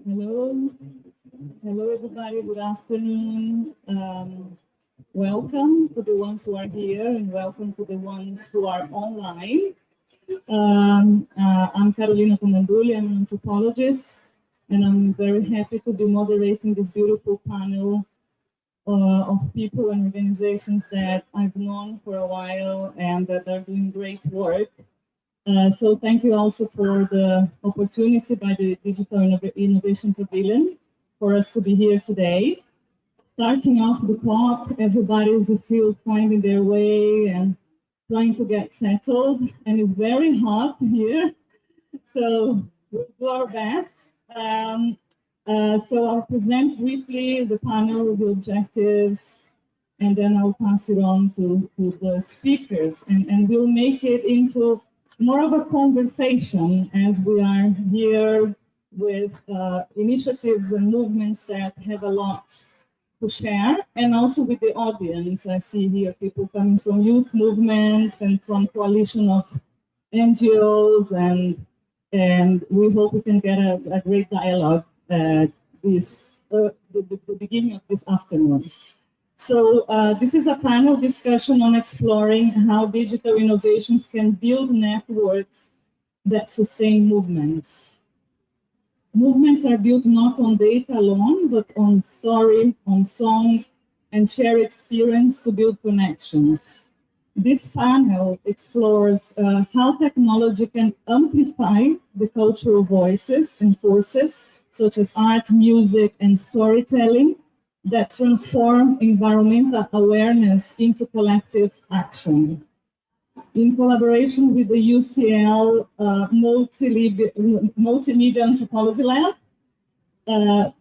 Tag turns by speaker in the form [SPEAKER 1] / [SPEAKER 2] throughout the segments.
[SPEAKER 1] Hello. Hello, everybody. Good afternoon. Welcome to the ones who are here and welcome to the ones who are online. I'm Carolina Comanduli. I'm an anthropologist, and I'm very happy to be moderating this beautiful panel of people and organizations that I've known for a while and that are doing great work. So thank you also for the opportunity by the Digital Innovation Pavilion for us to be here today. Starting off the clock, everybody is still finding their way and trying to get settled, and it's very hot here, so we'll do our best. So I'll present briefly the panel, the objectives, and then I'll pass it on to the speakers, and we'll make it into more of a conversation as we are here with initiatives and movements that have a lot to share, and also with the audience. I see here people coming from youth movements and from coalition of NGOs, and we hope we can get a great dialogue at the beginning of this afternoon. So this is a panel discussion on exploring how digital innovations can build networks that sustain movements. Movements are built not on data alone, but on story, on song, and shared experience to build connections. This panel explores how technology can amplify the cultural voices and forces, such as art, music, and storytelling, that transform environmental awareness into collective action. In collaboration with the UCL Multimedia Anthropology Lab,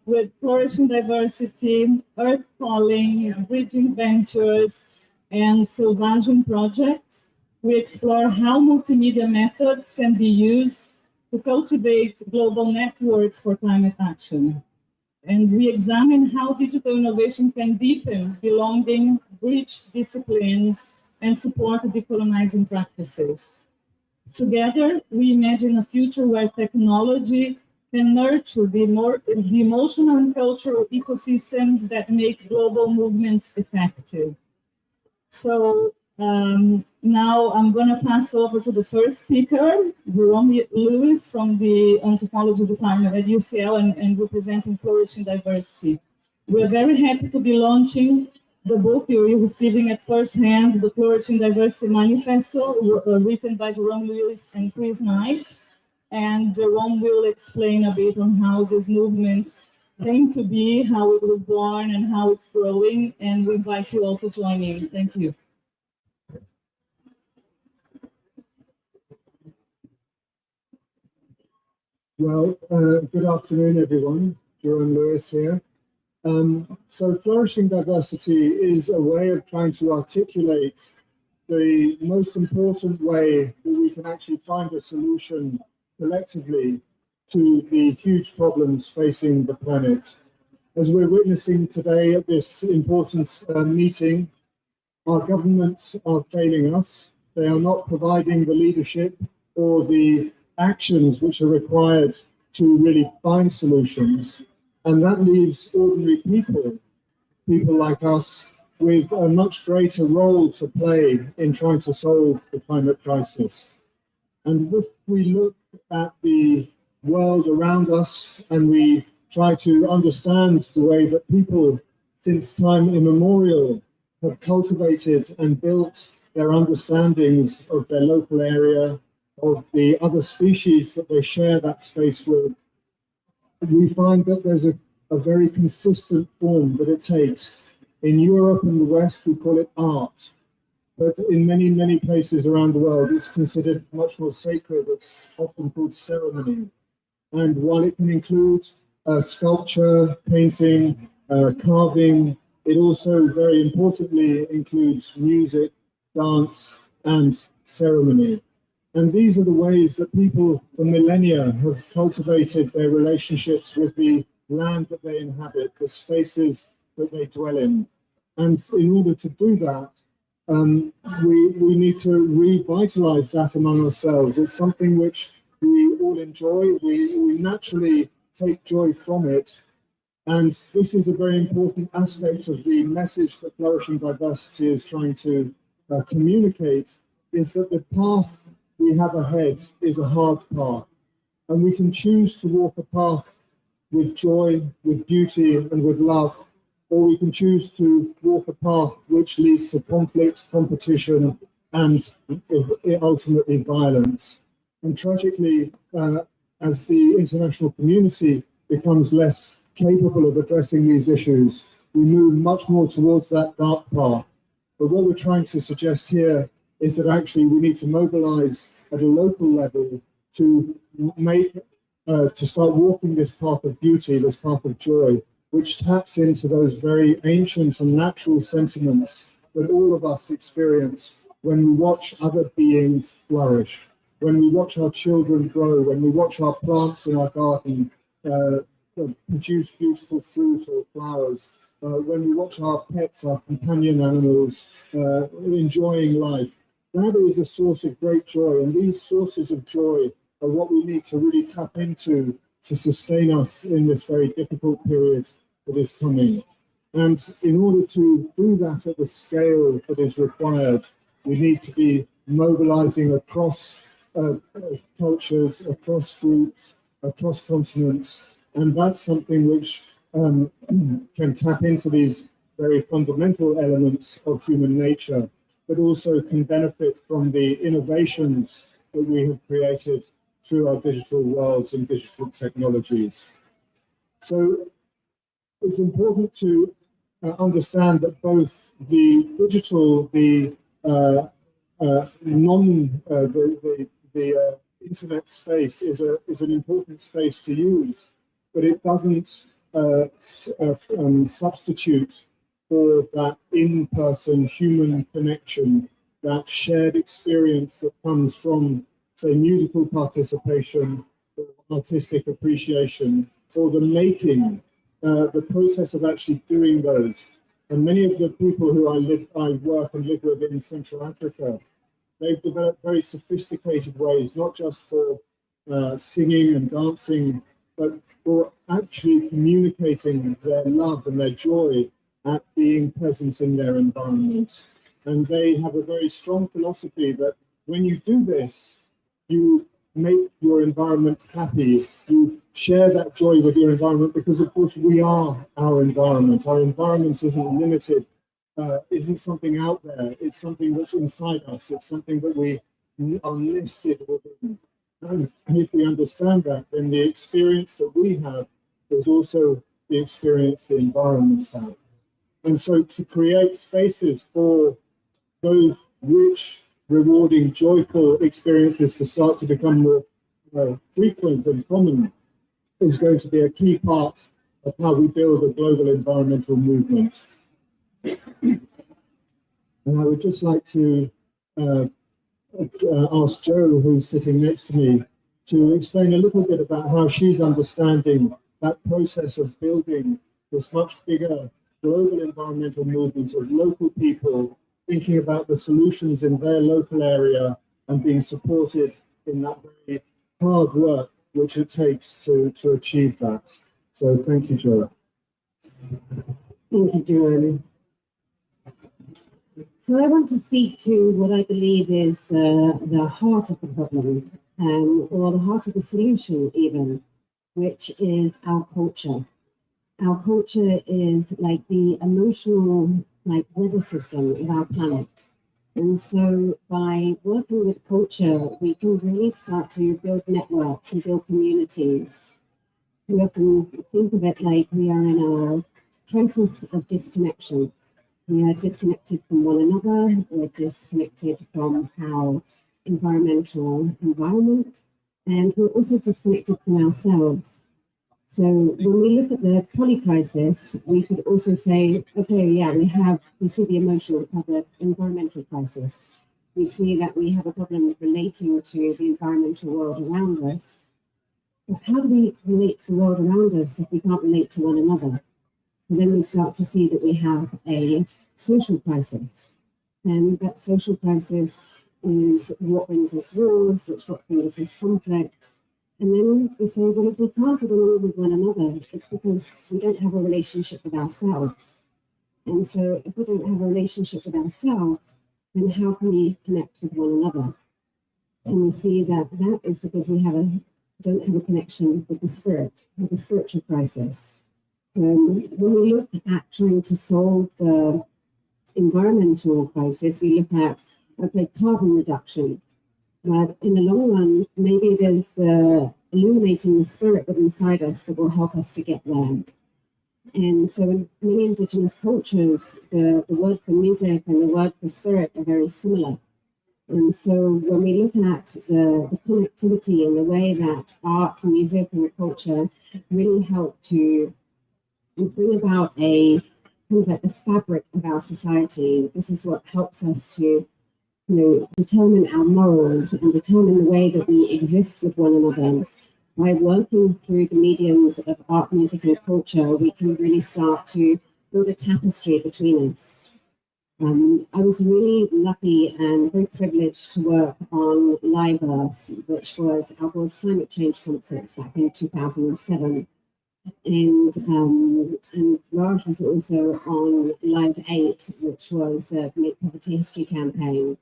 [SPEAKER 1] with Flourishing Diversity, Earth Calling, Bridging Ventures, and Selvagem project, we explore how multimedia methods can be used to cultivate global networks for climate action. And we examine how digital innovation can deepen belonging, bridge disciplines, and support decolonizing practices. Together, we imagine a future where technology can nurture the emotional and cultural ecosystems that make global movements effective. So now I'm going to pass over to the first speaker, Jerome Lewis from the Anthropology Department at UCL and representing Flourishing Diversity. We're very happy to be launching the book you're receiving at first hand, the Flourishing Diversity Manifesto, written by Jerome Lewis and Chris Knight. And Jerome will explain a bit on how this movement came to be, how it was born, and how it's growing. And we invite you all to join in. Thank you.
[SPEAKER 2] Well, good afternoon, everyone. Jerome Lewis here. So Flourishing Diversity is a way of trying to articulate the most important way that we can actually find a solution collectively to the huge problems facing the planet. As we're witnessing today at this important meeting, our governments are failing us. They are not providing the leadership or the actions which are required to really find solutions. And that leaves ordinary people, people like us, with a much greater role to play in trying to solve the climate crisis. And if we look at the world around us and we try to understand the way that people since time immemorial have cultivated and built their understandings of their local area, of the other species that they share that space with, we find that there's a very consistent form that it takes. In Europe and the West, we call it art. But in many, many places around the world, it's considered much more sacred. It's often called ceremony. And while it can include sculpture, painting, carving, it also very importantly includes music, dance, and ceremony. And these are the ways that people for millennia have cultivated their relationships with the land that they inhabit, the spaces that they dwell in. And in order to do that, we need to revitalize that among ourselves. It's something which we all enjoy. We naturally take joy from it. And this is a very important aspect of the message that Flourishing Diversity is trying to communicate, is that the path we have ahead is a hard path. And we can choose to walk a path with joy, with beauty, and with love, or we can choose to walk a path which leads to conflict, competition, and ultimately violence. And tragically, as the international community becomes less capable of addressing these issues, we move much more towards that dark path. But what we're trying to suggest here is that actually we need to mobilize at a local level to start walking this path of beauty, this path of joy, which taps into those very ancient and natural sentiments that all of us experience when we watch other beings flourish, when we watch our children grow, when we watch our plants in our garden produce beautiful fruit or flowers, when we watch our pets, our companion animals, enjoying life. That is a source of great joy, and these sources of joy are what we need to really tap into to sustain us in this very difficult period that is coming. And in order to do that at the scale that is required, we need to be mobilizing across cultures, across groups, across continents. And that's something which can tap into these very fundamental elements of human nature, but also can benefit from the innovations that we have created through our digital worlds and digital technologies. So it's important to understand that both the digital, the internet space is an important space to use, but it doesn't substitute for that in-person human connection, that shared experience that comes from, say, musical participation, or artistic appreciation, or the making, the process of actually doing those. And many of the people who I work and live with in Central Africa, they've developed very sophisticated ways, not just for singing and dancing, but for actually communicating their love and their joy at being present in their environment. And they have a very strong philosophy that when you do this, you make your environment happy. You share that joy with your environment because, of course, we are our environment. Our environment isn't limited, isn't something out there. It's something that's inside us. It's something that we are listed within. And if we understand that, then the experience that we have is also the experience the environment has. And so to create spaces for those rich, rewarding, joyful experiences to start to become more frequent and common is going to be a key part of how we build a global environmental movement. And I would just like to ask Joe, who's sitting next to me, to explain a little bit about how she's understanding that process of building this much bigger global environmental movement of local people thinking about the solutions in their local area and being supported in that very hard work which it takes to achieve that. So thank you, Jo.
[SPEAKER 3] Thank you, Jerome. So I want to speak to what I believe is the heart of the problem, or the heart of the solution even, which is our culture. Our culture is like the emotional weather system of our planet. And so by working with culture, we can really start to build networks and build communities. We often think of it like we are in a process of disconnection. We are disconnected from one another, we're disconnected from our environment, and we're also disconnected from ourselves. So when we look at the poly crisis, we could also say, okay, yeah, we see the emotional problem, environmental crisis. We see that we have a problem relating to the environmental world around us. But how do we relate to the world around us if we can't relate to one another? And then we start to see that we have a social crisis. And that social crisis is what brings us wars, what brings us conflict. And then we say, well, if we can't get along with one another, it's because we don't have a relationship with ourselves. And so if we don't have a relationship with ourselves, then how can we connect with one another? And we see that that is because we don't have a connection with the spirit, with the spiritual crisis. So when we look at trying to solve the environmental crisis, we look at, okay, carbon reduction. But in the long run, maybe it is the illuminating the spirit within inside us that will help us to get there. And so in many indigenous cultures, the word for music and the word for spirit are very similar. And so when we look at the connectivity and the way that art, music, and culture really help to bring about a kind of like the fabric of our society, this is what helps us to determine our morals and determine the way that we exist with one another. By working through the mediums of art, music, and culture, we can really start to build a tapestry between us. I was really lucky and very privileged to work on Live Earth, which was Al Gore's climate change concerts back in 2007. And Raj was also on Live 8, which was the Make Poverty History campaign.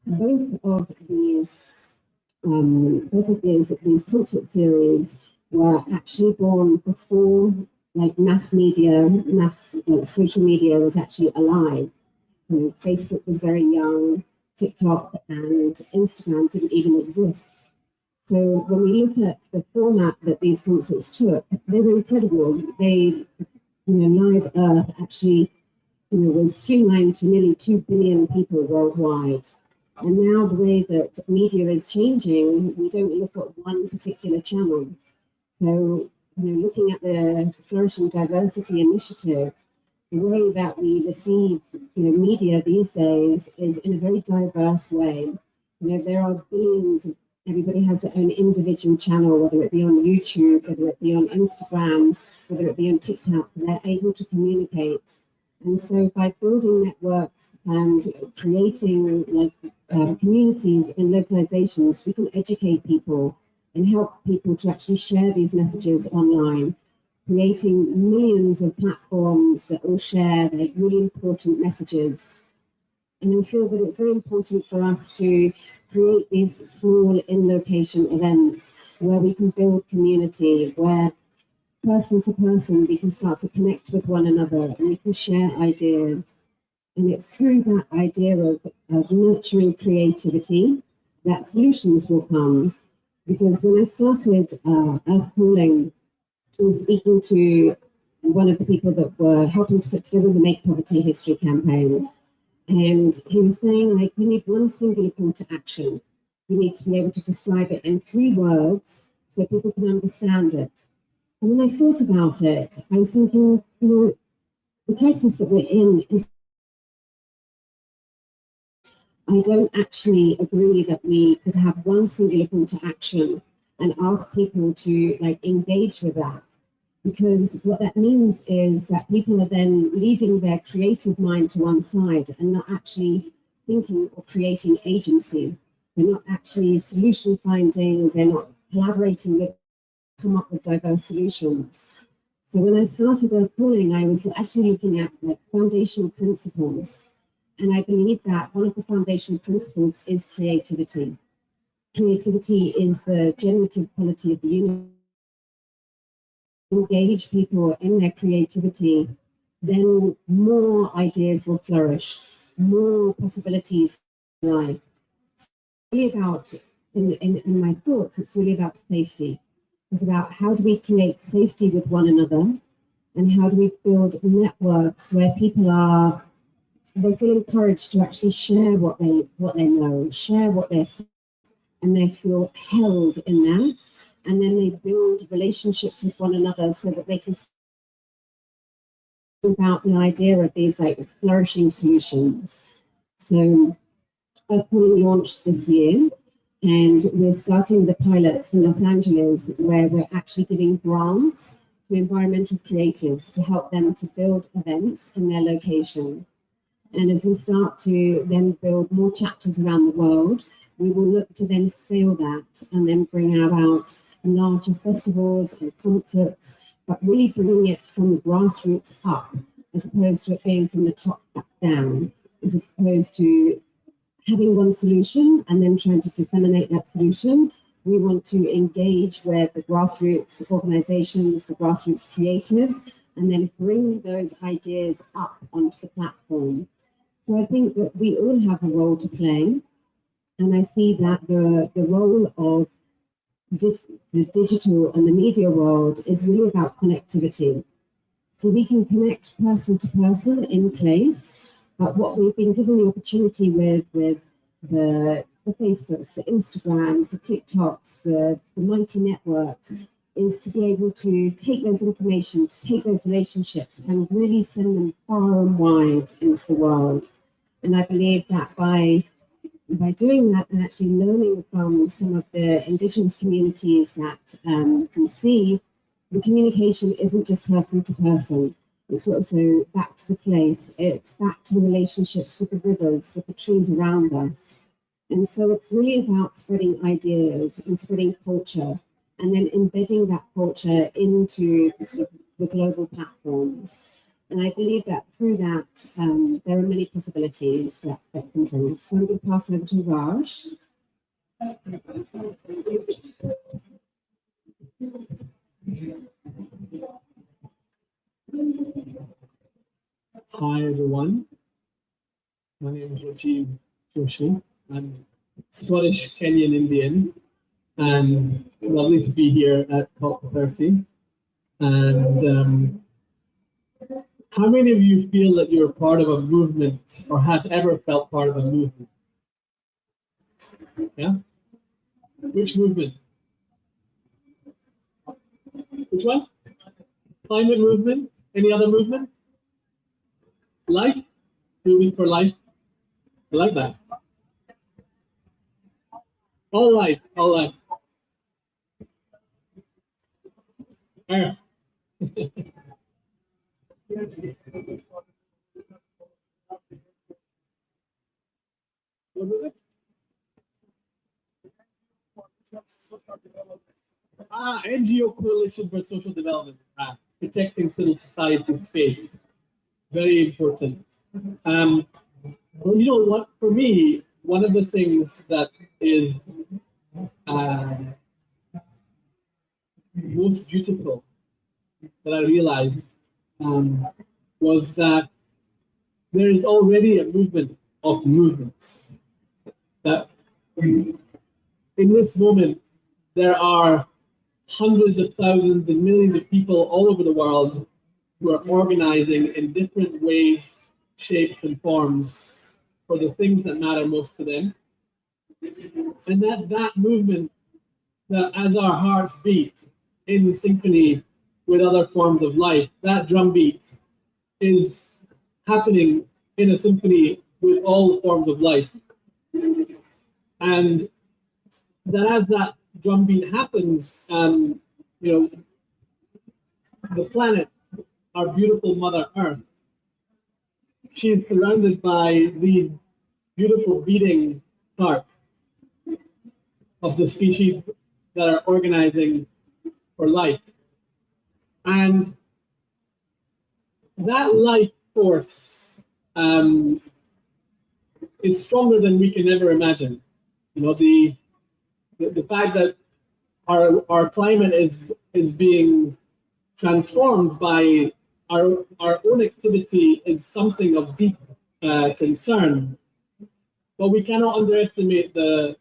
[SPEAKER 3] Both of these concert series were actually born before mass media, social media was actually alive. Facebook was very young, TikTok and Instagram didn't even exist. So when we look at the format that these concerts took, they were incredible. They, Live Earth actually, was streamlined to nearly 2 billion people worldwide. And now the way that media is changing, we don't look at one particular channel. So, looking at the Flourishing Diversity initiative, the way that we receive, media these days is in a very diverse way. There are billions. Everybody has their own individual channel, whether it be on YouTube, whether it be on Instagram, whether it be on TikTok. They're able to communicate. And so by building networks and creating communities and localizations, we can educate people and help people to actually share these messages online, creating millions of platforms that all share their really important messages. And I feel that it's very important for us to create these small in-location events where we can build community, where person to person we can start to connect with one another and we can share ideas. And it's through that idea of nurturing creativity that solutions will come. Because when I started Earth Calling, I was speaking to one of the people that were helping to put together the Make Poverty History campaign. And he was saying, we need one singular call to action. We need to be able to describe it in 3 words so people can understand it. And when I thought about it, I was thinking, the crisis that we're in is, I don't actually agree that we could have one singular call to action and ask people to like engage with that. Because what that means is that people are then leaving their creative mind to one side and not actually thinking or creating agency. They're not actually solution finding, they're not collaborating with, come up with diverse solutions. So when I started Earth Calling, I was actually looking at like foundational principles. And I believe that one of the foundational principles is creativity. Creativity is the generative quality of the universe. Engage people in their creativity, then more ideas will flourish, more possibilities in life. It's really about, in my thoughts, it's really about safety. It's about how do we create safety with one another, and how do we build networks where people are, they feel encouraged to actually share what they know, share what they're seeing, and they feel held in that. And then they build relationships with one another so that they can speak about the idea of these like flourishing solutions. So Earth Calling launched this year, and we're starting the pilot in Los Angeles where we're actually giving grants to environmental creatives to help them to build events in their location. And as we start to then build more chapters around the world, we will look to then scale that and then bring about larger festivals and concerts, but really bringing it from the grassroots up, as opposed to it being from the top back down, as opposed to having one solution and then trying to disseminate that solution. We want to engage with the grassroots organizations, the grassroots creatives, and then bring those ideas up onto the platform. So I think that we all have a role to play, and I see that the role of the digital and the media world is really about connectivity. So we can connect person to person in place, but what we've been given the opportunity with the Facebooks, the Instagrams, the TikToks, the mighty networks, is to be able to take those information, to take those relationships and really send them far and wide into the world. And I believe that by doing that and actually learning from some of the indigenous communities that we see, the communication isn't just person to person. It's also back to the place. It's back to the relationships with the rivers, with the trees around us. And so it's really about spreading ideas and spreading culture, and then embedding that culture into the global platforms. And I believe that through that, there are many possibilities that can do. So I'm going to pass over to Raj.
[SPEAKER 4] Hi everyone, my name is Rajiv Joshi. I'm Scottish Kenyan Indian, and lovely to be here at COP30. And how many of you feel that you're part of a movement or have ever felt part of a movement? Yeah? Which movement? Which one? Climate movement? Any other movement? Life? Movement for life? I like that. All life, all life. Yeah. NGO Coalition for Social Development, protecting civil society space. Very important. Well, you know what? For me, one of the things that is most beautiful that I realized was that there is already a movement of movements. That in this moment, there are hundreds of thousands and millions of people all over the world who are organizing in different ways, shapes, and forms for the things that matter most to them. And that movement, that as our hearts beat in synchrony with other forms of life, that drumbeat is happening in a symphony with all forms of life. And that as that drumbeat happens, the planet, our beautiful Mother Earth, she's surrounded by these beautiful beating hearts of the species that are organizing for life. And that life force is stronger than we can ever imagine. The fact that our climate is being transformed by our own activity is something of deep concern. But we cannot underestimate the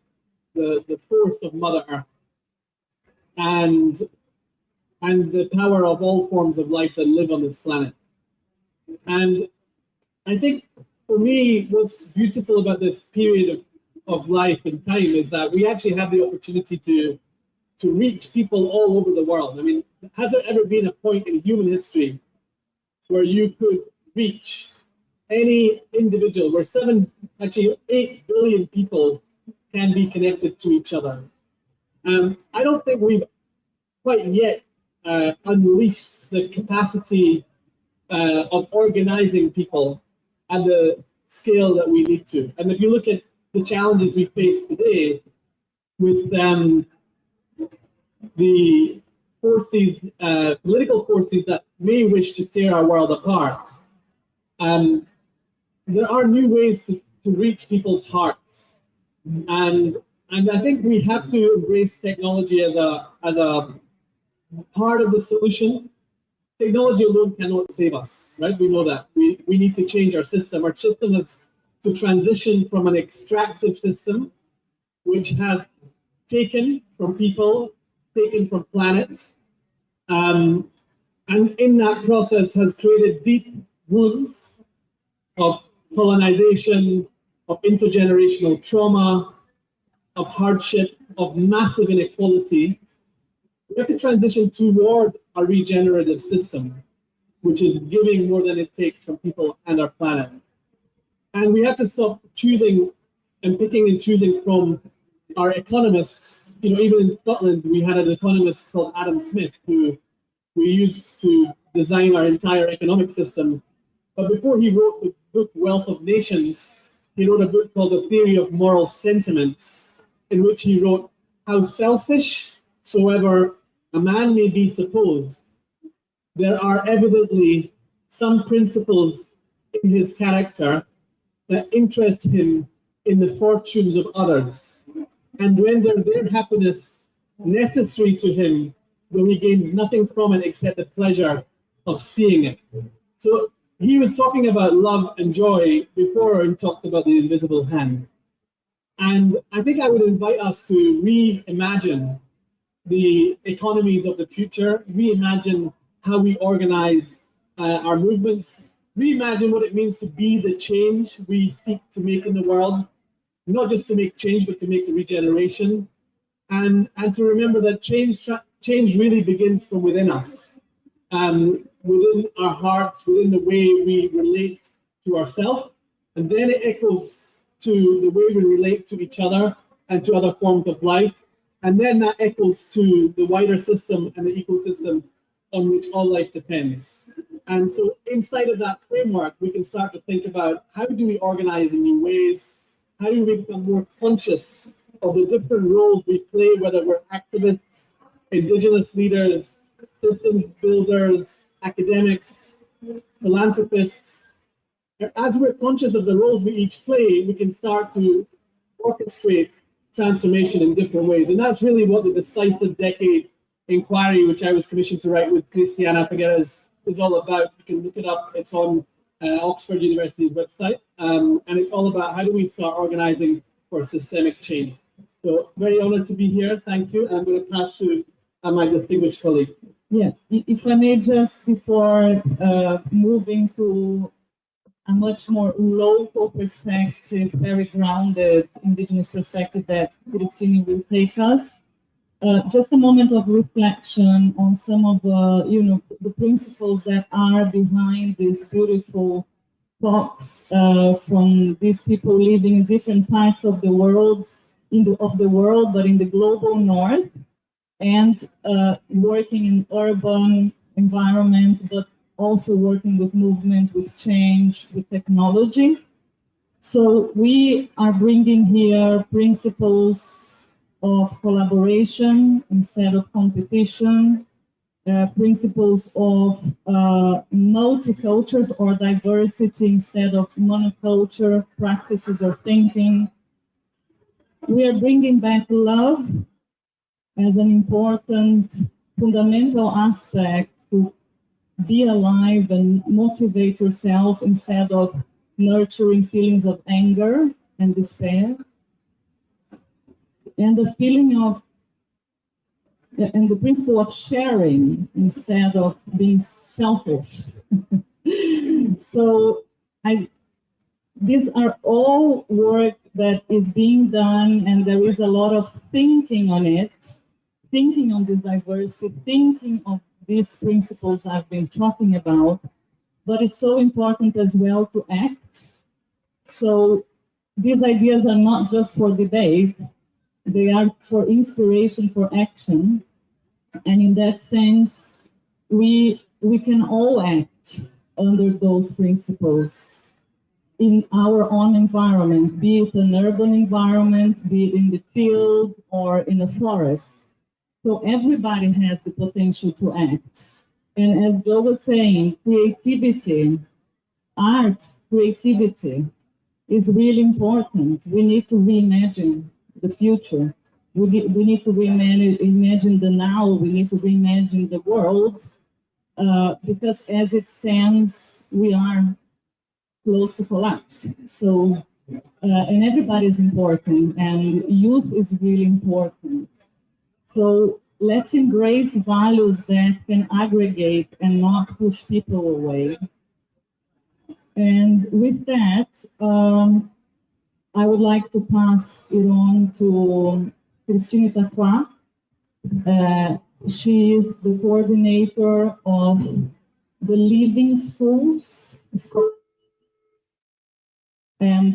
[SPEAKER 4] force of Mother Earth and the power of all forms of life that live on this planet. And I think for me, what's beautiful about this period of life and time is that we actually have the opportunity to reach people all over the world. I mean, has there ever been a point in human history where you could reach any individual, where 8 billion people can be connected to each other? I don't think we've quite yet unleashed the capacity of organizing people at the scale that we need to. And if you look at the challenges we face today with the forces, political forces that may wish to tear our world apart, there are new ways to reach people's hearts. And I think we have to embrace technology as a part of the solution. Technology alone cannot save us, right? We know that. We need to change our system. Our system is to transition from an extractive system, which has taken from people, taken from planet, and in that process has created deep wounds of colonization, of intergenerational trauma, of hardship, of massive inequality. We have to transition toward a regenerative system, which is giving more than it takes from people and our planet. And we have to stop choosing and picking and choosing from our economists. Even in Scotland, we had an economist called Adam Smith, who we used to design our entire economic system. But before he wrote the book Wealth of Nations, he wrote a book called The Theory of Moral Sentiments, in which he wrote how selfish soever a man may be supposed, there are evidently some principles in his character that interest him in the fortunes of others and render their happiness necessary to him, though he gains nothing from it except the pleasure of seeing it. So he was talking about love and joy before he talked about the invisible hand. And I think I would invite us to reimagine the economies of the future, reimagine how we organize our movements, reimagine what it means to be the change we seek to make in the world, not just to make change, but to make the regeneration, and to remember that change really begins from within us, within our hearts, within the way we relate to ourselves, and then it echoes to the way we relate to each other and to other forms of life. And then that echoes to the wider system and the ecosystem on which all life depends. And so inside of that framework, we can start to think about how do we organize in new ways? How do we become more conscious of the different roles we play, whether we're activists, indigenous leaders, systems builders, academics, philanthropists. As we're conscious of the roles we each play, we can start to orchestrate transformation in different ways. And that's really what the Decisive Decade inquiry, which I was commissioned to write with Christiana Figueres, is all about. You can look it up. It's on Oxford University's website. And it's all about how do we start organizing for systemic change. So very honored to be here. Thank you. I'm going to pass to my distinguished colleague.
[SPEAKER 1] Yeah, if I may just, before moving to a much more local perspective, very grounded indigenous perspective that Christine will take us. Just a moment of reflection on some of the, the principles that are behind these beautiful talks from these people living in different parts of the world of the world, but in the global north, and working in urban environment, but also working with movement, with change, with technology. So we are bringing here principles of collaboration instead of competition, principles of multicultures or diversity instead of monoculture practices or thinking. We are bringing back love as an important fundamental aspect to be alive and motivate yourself instead of nurturing feelings of anger and despair. And the feeling of and the principle of sharing instead of being selfish. So these are all work that is being done, and there is a lot of thinking on it, thinking on this diversity, thinking of these principles I've been talking about, but it's so important as well to act. So these ideas are not just for debate, they are for inspiration, for action. And in that sense, we can all act under those principles in our own environment, be it an urban environment, be it in the field or in a forest. So everybody has the potential to act. And as Joe was saying, creativity, art, creativity is really important. We need to reimagine the future. We need to reimagine the now. We need to reimagine the world because as it stands, we are close to collapse. So, and everybody is important, and youth is really important. So let's embrace values that can aggregate and not push people away. And with that, I would like to pass it on to Christine Taqua. She is the coordinator of the Living Schools, and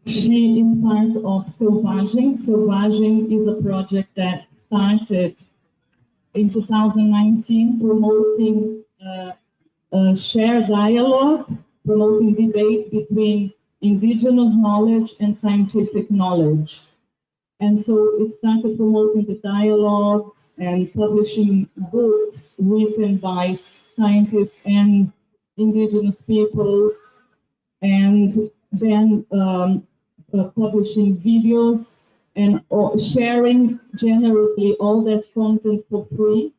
[SPEAKER 1] she is part of Selvagem. Selvagem is a project that started in 2019, promoting shared dialogue, promoting debate between indigenous knowledge and scientific knowledge. And so it started promoting the dialogues and publishing books written by scientists and indigenous peoples, and then publishing videos and sharing generously all that content for free.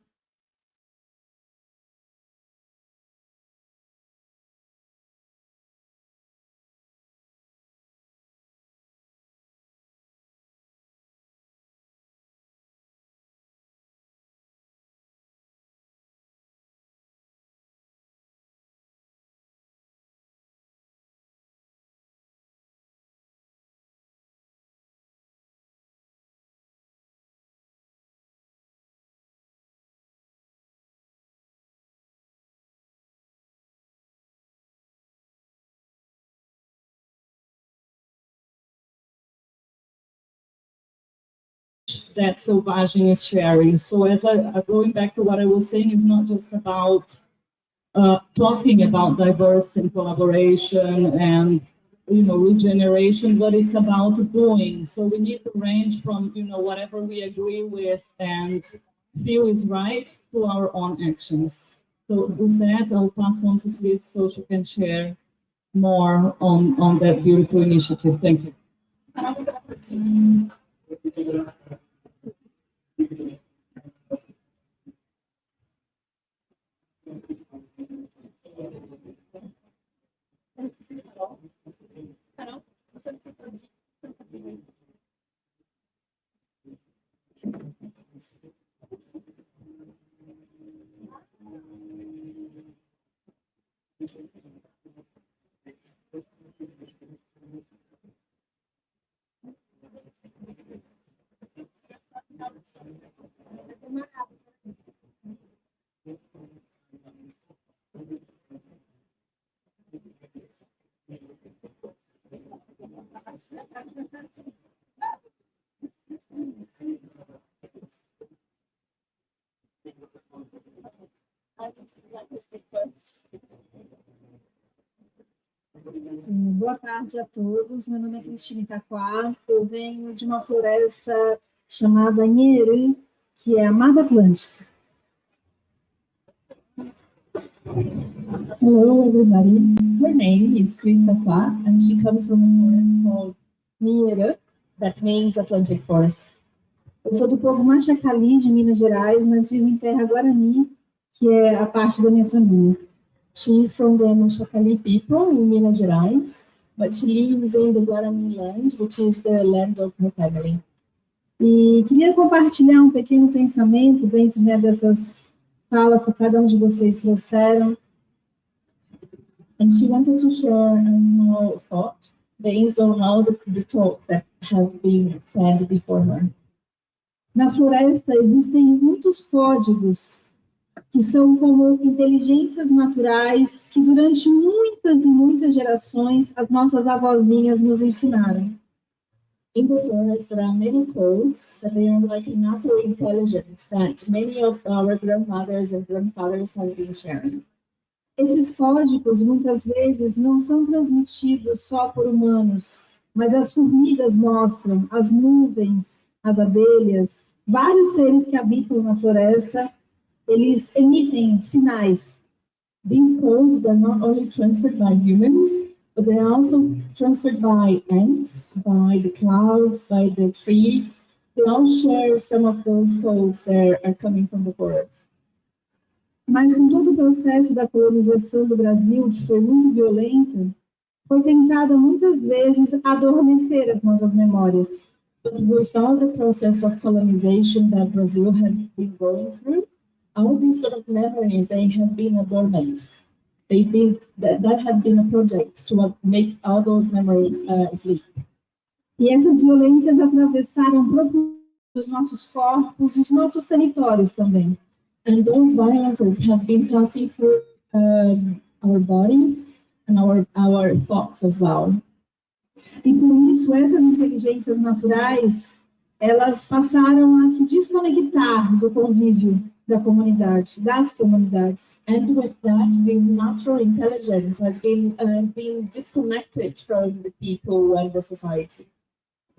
[SPEAKER 1] That Selvagem is sharing. So as going back to what I was saying, it's not just about talking about diversity and collaboration and regeneration, but it's about doing. So we need to range from whatever we agree with and feel is right to our own actions. So with that, I'll pass on to Chris so she can share more on that beautiful initiative. Thank you.
[SPEAKER 5] Boa tarde a todos, meu nome é Cristina Itaquá, eu venho de uma floresta chamada Inherê, que é a Mata Atlântica.
[SPEAKER 6] Hello, everybody. Her name is Chris Itaquá, and she comes from a forest called Niera, that means Atlantic Forest.
[SPEAKER 5] Eu sou do povo Machacali, de Minas Gerais, mas vivo em terra Guarani, que é a parte da minha família.
[SPEAKER 6] She is from the Machacali people in Minas Gerais, but she lives in the Guarani land, which is the land of her family.
[SPEAKER 5] E queria compartilhar um pequeno pensamento dentro, né, dessas falas que cada um de vocês trouxeram.
[SPEAKER 6] And she wanted to share a small thought based on all the talks that have been said before her.
[SPEAKER 5] Na floresta existem muitos códigos que são como inteligências naturais que durante muitas e muitas gerações as nossas avózinhas nos ensinaram.
[SPEAKER 6] In the forest, there are many codes that they are like natural intelligence that many of our grandmothers and grandfathers have been sharing.
[SPEAKER 5] Esses códigos muitas vezes não são transmitidos só por humanos, mas as formigas mostram, as nuvens, as abelhas, vários seres que habitam na floresta, eles emitem sinais.
[SPEAKER 6] These codes are not only transferred by humans, but they are also transferred by ants, by the clouds, by the trees. They all share some of those codes that are coming from the forest.
[SPEAKER 5] Mas com todo o processo da colonização do Brasil, que foi muito violenta, foi tentada muitas vezes adormecer as nossas memórias.
[SPEAKER 6] But with all the process of colonization that Brazil has been going through, all these sort of memories, they have been dormant. They've been, that has been a project to make all those memories sleep.
[SPEAKER 5] E essas violências atravessaram profundamente os nossos corpos e os nossos territórios também.
[SPEAKER 6] And those violences have been passing through our bodies and our thoughts as well.
[SPEAKER 5] E por isso, essas inteligências naturais, elas passaram a se desconectar do convívio da comunidade, das comunidades.
[SPEAKER 6] And with that, this natural intelligence has been disconnected from the people and the society.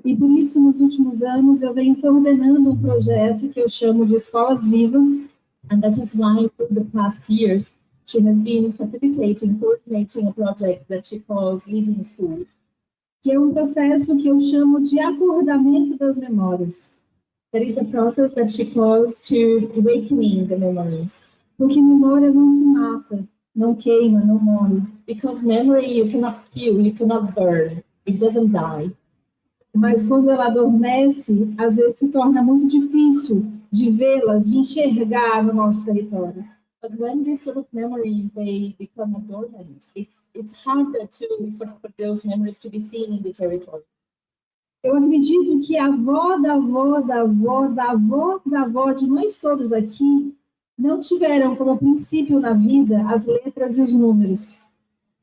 [SPEAKER 5] E por isso, nos últimos anos, eu venho coordenando um projeto que eu chamo de Escolas Vivas.
[SPEAKER 6] And that is why, for the past years, she has been facilitating, coordinating a project that she calls Living Schools.
[SPEAKER 5] Que é um processo que eu chamo de acordamento das memórias.
[SPEAKER 6] That is a process that she calls to awakening the memories.
[SPEAKER 5] Porque memória não se mata, não queima, não morre.
[SPEAKER 6] Because memory you cannot kill, you cannot burn, it doesn't die.
[SPEAKER 5] Mas quando ela adormece, às vezes se torna muito difícil de vê-las, de enxergar no nosso território.
[SPEAKER 6] But when these sort of memories they become dormant, it's harder for those memories to be seen in the territory.
[SPEAKER 5] Eu acredito que a avó da avó da avó da avó da avó de nós todos aqui não tiveram como princípio na vida as letras e os números.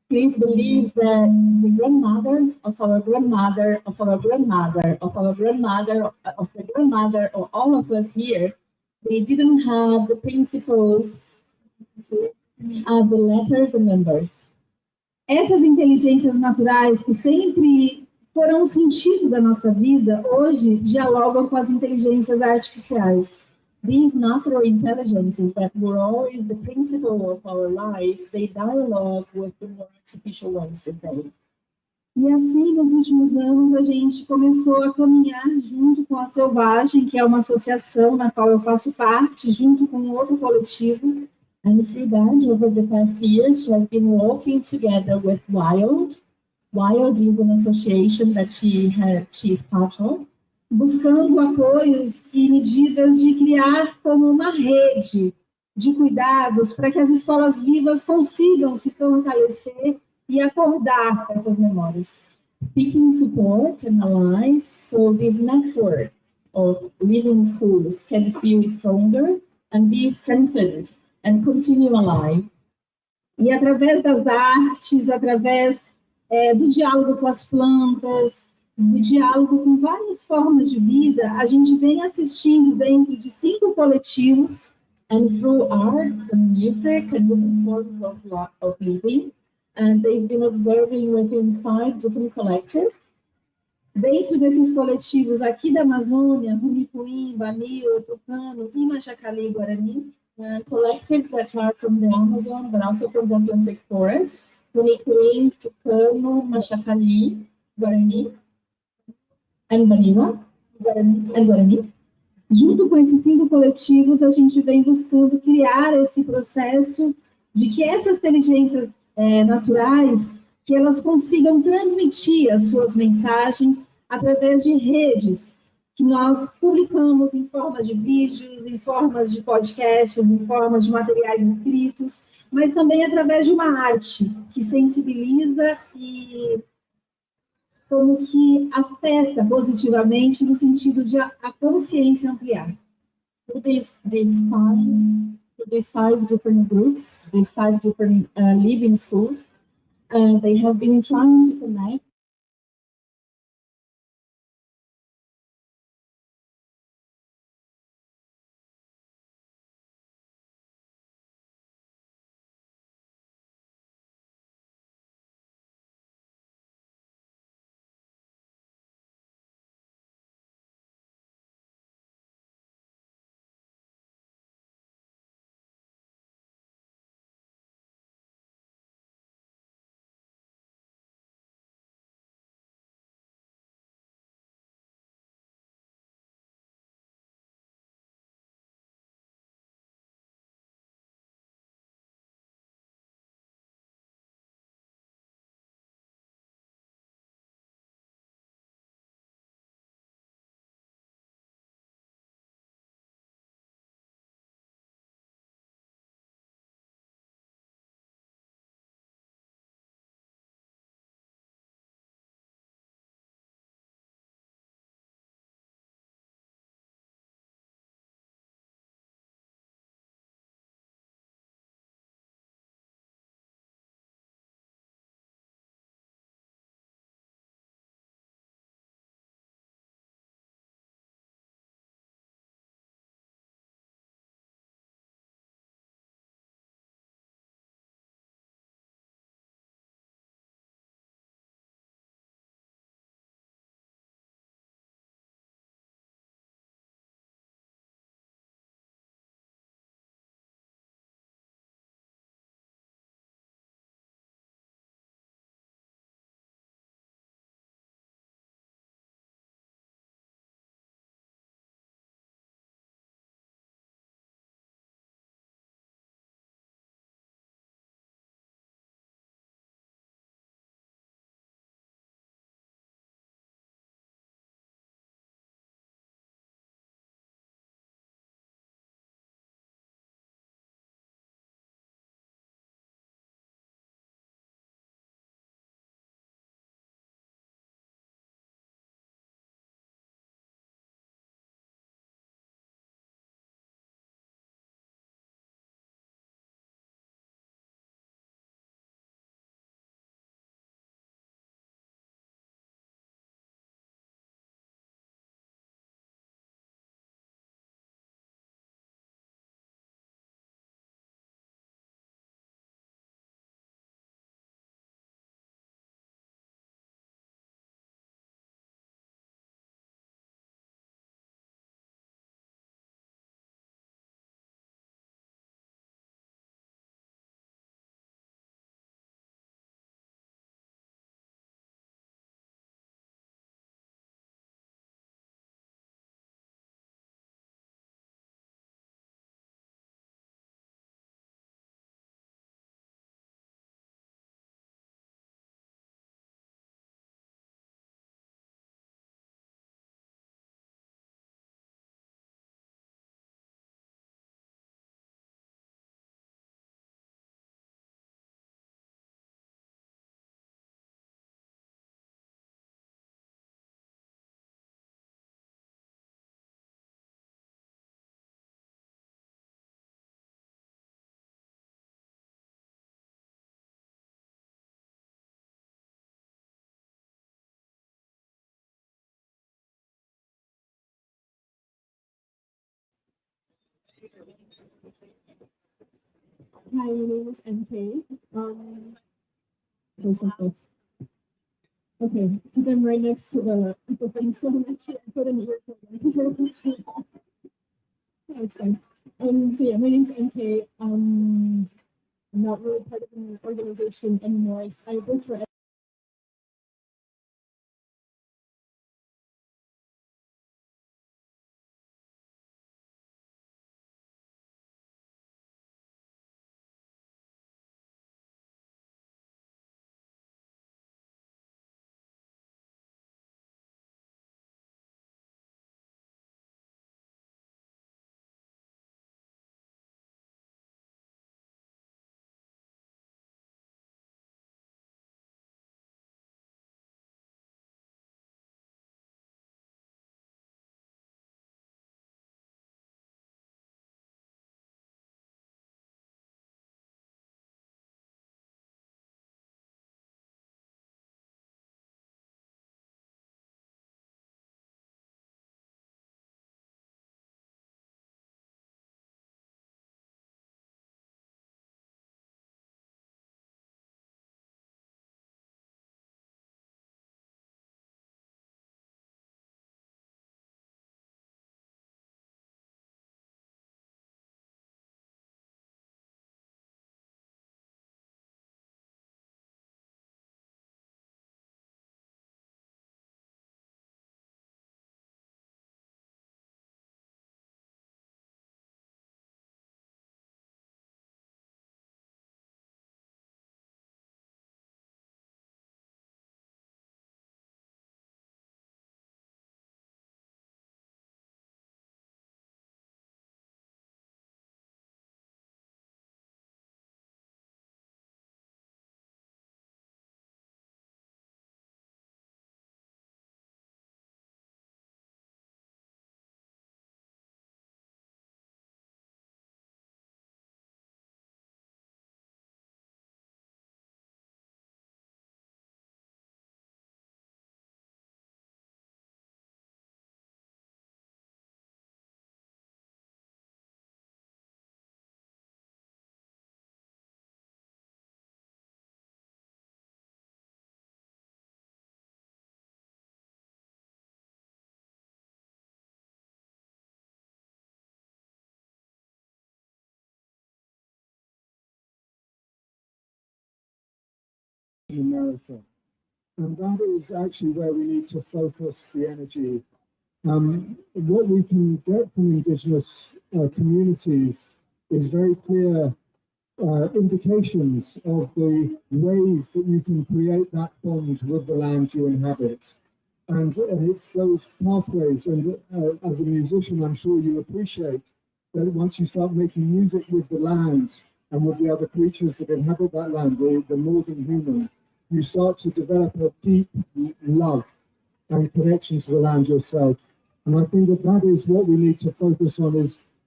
[SPEAKER 6] Please believe that the grandmother of our grandmother of our grandmother of our grandmother of the grandmother of all of us here, they didn't have the principles of the letters and numbers.
[SPEAKER 5] Essas inteligências naturais que sempre foram o sentido da nossa vida, hoje dialogam com as inteligências artificiais.
[SPEAKER 6] These natural intelligences that were always the principle of our lives, they dialogue with the more artificial ones today.
[SPEAKER 5] E assim, nos últimos anos, a gente começou a caminhar junto com a Selvagem, que é uma associação na qual eu faço parte, junto com outro coletivo.
[SPEAKER 6] And through that, over the past years, she has been working together with Wild. Wild is an association that she is part of.
[SPEAKER 5] Buscando apoios e medidas de criar como uma rede de cuidados para que as escolas vivas consigam se fortalecer e acordar essas memórias.
[SPEAKER 6] Seeking support and allies, so this network of living schools can feel stronger and be strengthened and continue alive.
[SPEAKER 5] E através das artes, através do diálogo com as plantas, do diálogo com várias formas de vida, a gente vem assistindo dentro de 5 coletivos.
[SPEAKER 6] and through arts and music and different forms of living. And they've been observing within 5 different collectives.
[SPEAKER 5] Dentro desses coletivos aqui da Amazônia, Runicuim, Banil, Tucano e Machacali, Guarani,
[SPEAKER 6] Collectives that are from the Amazon, but also from the Atlantic Forest, Runicuim, Tucano, Machacali, Guarani, and Banima, Guarani.
[SPEAKER 5] junto com esses 5 coletivos, a gente vem buscando criar esse processo de que essas inteligências naturais, que elas consigam transmitir as suas mensagens através de redes que nós publicamos em forma de vídeos, em formas de podcasts, em formas de materiais escritos, mas também através de uma arte que sensibiliza e como que afeta positivamente no sentido de a consciência ampliar.
[SPEAKER 6] These 5 different groups, these 5 different living schools, they have been trying to connect
[SPEAKER 7] Hi, my name is MK. First of all, okay, because I'm right next to the thing, so I'm actually I put an earphone in because I don't see that. No, it's fine. So yeah, my name's MK. I'm not really part of an organization anymore. I work for
[SPEAKER 2] in America. And that is actually where we need to focus the energy. What we can get from Indigenous communities is very clear indications of the ways that you can create that bond with the land you inhabit. And it's those pathways, and as a musician, I'm sure you appreciate that once you start making music with the land and with the other creatures that inhabit that land, the more than human, you start to develop a deep love and connection to the land yourself. And I think that that is what we need to focus on,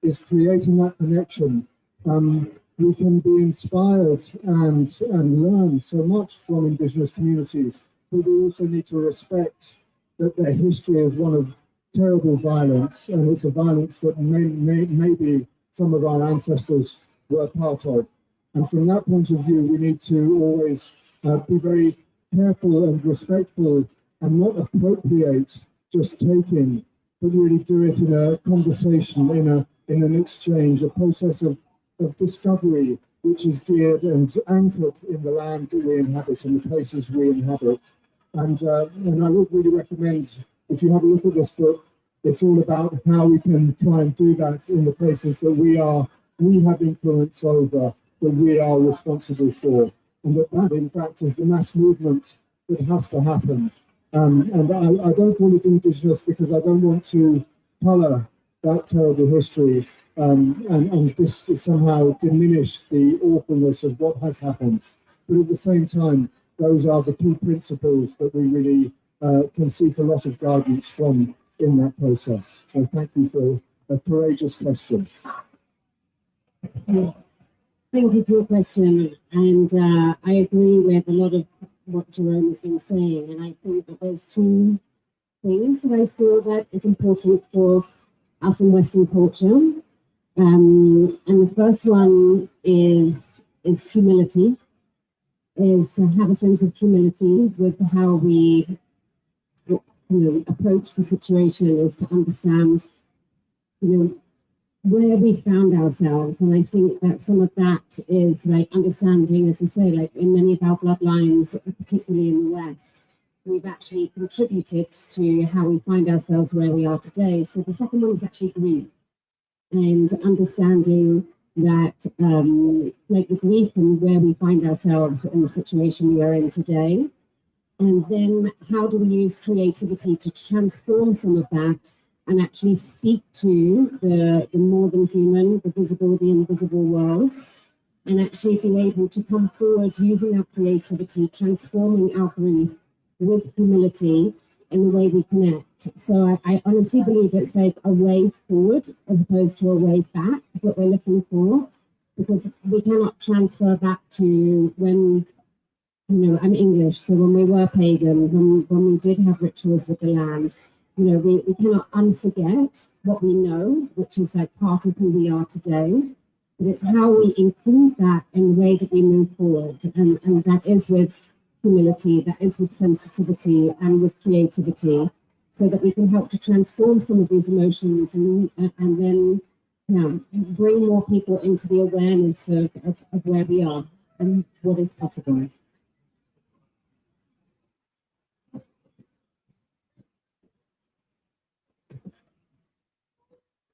[SPEAKER 2] is creating that connection. We can be inspired and learn so much from Indigenous communities, but we also need to respect that their history is one of terrible violence, and it's a violence that maybe some of our ancestors were part of. And from that point of view, we need to always be very careful and respectful and not appropriate, just taking, but really do it in a conversation, in an exchange, a process of discovery, which is geared and anchored in the land that we inhabit and the places we inhabit. And I would really recommend, if you have a look at this book, it's all about how we can try and do that in the places that we have influence over, that we are responsible for, and that in fact is the mass movement that has to happen. And I don't call it Indigenous because I don't want to colour that terrible history and this somehow diminish the awfulness of what has happened. But at the same time, those are the key principles that we really can seek a lot of guidance from in that process. So thank you for a courageous question.
[SPEAKER 3] Thank you for your question, and I agree with a lot of what Jerome has been saying, and I think that there's two things that I feel that is important for us in Western culture. And the first one is humility, is to have a sense of humility with how we approach the situation, is to understand, where we found ourselves. And I think that some of that is like understanding, as we say, like in many of our bloodlines, particularly in the West, we've actually contributed to how we find ourselves where we are today. So the second one is actually grief, and understanding that like the grief and where we find ourselves in the situation we are in today. And then how do we use creativity to transform some of that and actually speak to the more than human, the visible, the invisible worlds, and actually be able to come forward using our creativity, transforming our grief with humility in the way we connect. So I honestly believe it's like a way forward as opposed to a way back, what we're looking for, because we cannot transfer back to when, I'm English, so when we were pagan, when we did have rituals with the land, we cannot unforget what we know, which is like part of who we are today. But it's how we include that in the way that we move forward. And that is with humility, that is with sensitivity and with creativity, so that we can help to transform some of these emotions and then bring more people into the awareness of where we are and what is possible.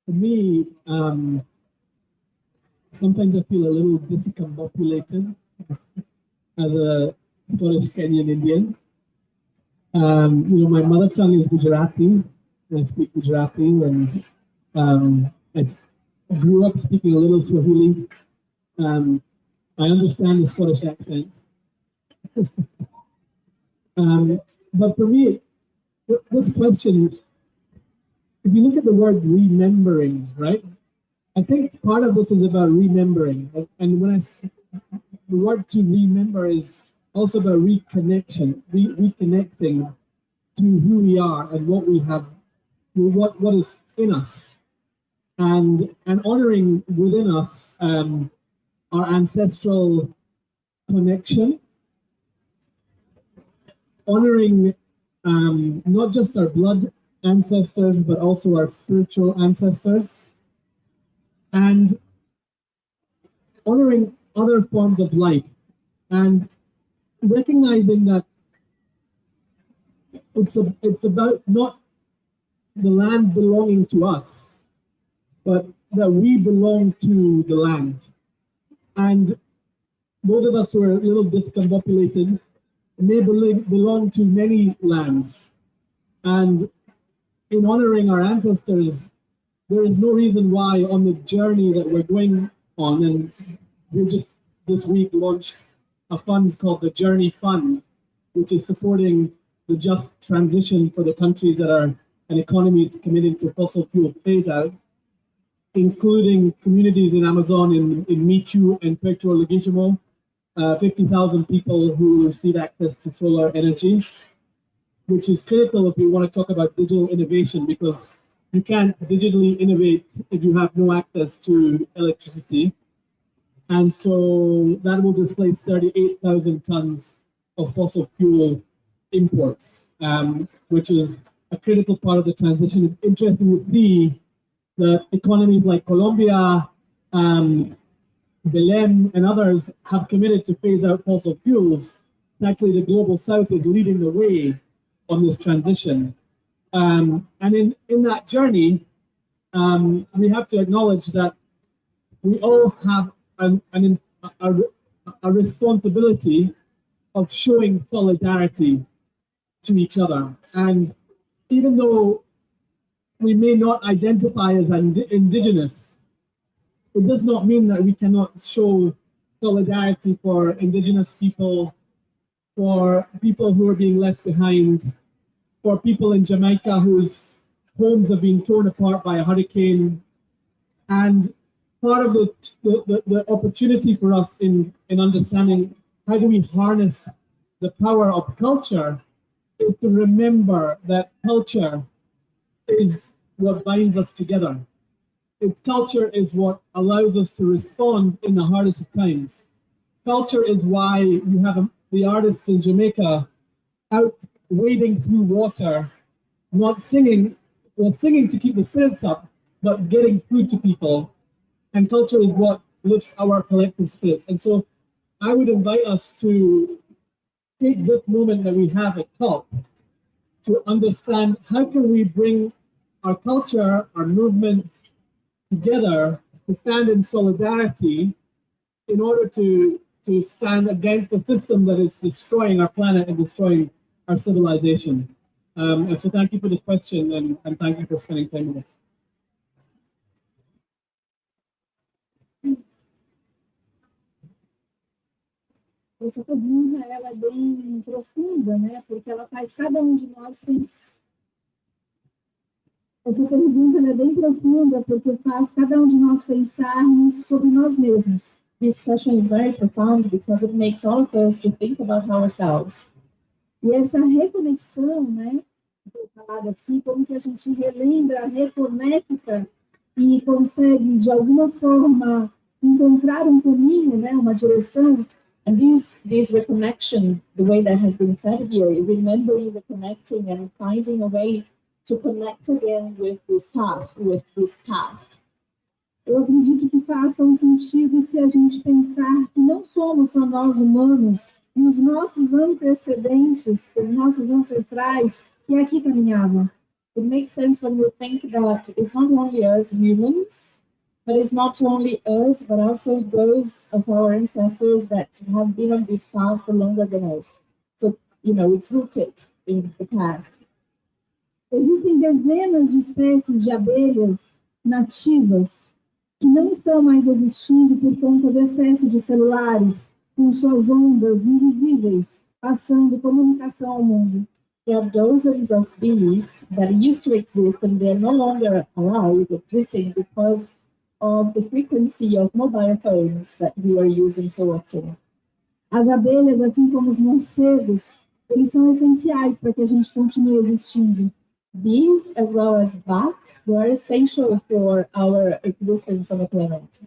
[SPEAKER 4] For me, sometimes I feel a little discombobulated as a Scottish Kenyan Indian. My mother tongue is Gujarati, and I speak Gujarati, and I grew up speaking a little Swahili. I understand the Scottish accent. But for me, this question, if you look at the word remembering, right? I think part of this is about remembering. And when the word to remember is also about reconnection, reconnecting to who we are and what we have, what is in us, and honoring within us our ancestral connection, honoring not just our blood ancestors, but also our spiritual ancestors, and honoring other forms of life, and recognizing that it's about not the land belonging to us, but that we belong to the land. And those of us who are a little discombobulated may belong to many lands. And in honoring our ancestors, there is no reason why on the journey that we're going on, and we just this week launched a fund called the Journey Fund, which is supporting the just transition for the countries that are an economy committing to fossil fuel phase out, including communities in Amazon, in Michu and Puerto Legítimo, 50,000 people who receive access to solar energy, which is critical if we want to talk about digital innovation, because you can't digitally innovate if you have no access to electricity. And so that will displace 38,000 tons of fossil fuel imports, which is a critical part of the transition. It's interesting to see that economies like Colombia, Belém, and others have committed to phase out fossil fuels. Actually, the global south is leading the way on this transition. And in that journey, we have to acknowledge that we all have a responsibility of showing solidarity to each other. And even though we may not identify as indigenous, it does not mean that we cannot show solidarity for indigenous people, for people who are being left behind, for people in Jamaica whose homes have been torn apart by a hurricane. And part of the opportunity for us in understanding how do we harness the power of culture is to remember that culture is what binds us together. culture is what allows us to respond in the hardest of times. Culture is why you have the artists in Jamaica out wading through water, not singing, well, singing to keep the spirits up, but getting food to people. And culture is what lifts our collective spirit. And so I would invite us to take this moment that we have at CULT to understand how can we bring our culture, our movements together to stand in solidarity in order to stand against the system that is destroying our planet and destroying our civilization. And so thank you for the question, and thank you for spending time with us.
[SPEAKER 5] Essa pergunta ela é bem profunda, né? Porque ela faz cada de nós pensar. Essa pergunta é bem profunda porque faz cada de nós pensarmos sobre nós mesmos.
[SPEAKER 6] This question is very profound because it makes all of us to think about ourselves.
[SPEAKER 5] E essa reconexão, né? Foi falado aqui, como que a gente relembra, reconecta e consegue de alguma forma encontrar caminho, né? Uma direção.
[SPEAKER 6] And this reconnection, the way that has been said here, remembering, reconnecting, and finding a way to connect again with this path, with this past.
[SPEAKER 5] Eu acredito que faça sentido se a gente pensar que não somos só nós humanos e os nossos antecedentes, os nossos ancestrais, que aqui caminhavam.
[SPEAKER 6] It makes sense when we think that it's not only us humans, but it's not only us, but also those of our ancestors that have been on this path for longer than us. So, it's rooted in the past.
[SPEAKER 5] Existem dezenas de espécies de abelhas nativas que não estão mais existindo por conta do excesso de celulares, com suas ondas invisíveis, passando comunicação ao mundo.
[SPEAKER 6] There are dozens of bees that used to exist and they're no longer alive, existing because of the frequency of mobile phones that we are using so often.
[SPEAKER 5] As abelhas, assim como os morcegos, eles são essenciais para que a gente continue existindo.
[SPEAKER 6] Bees, as well as bats, they are essential for our existence on the planet.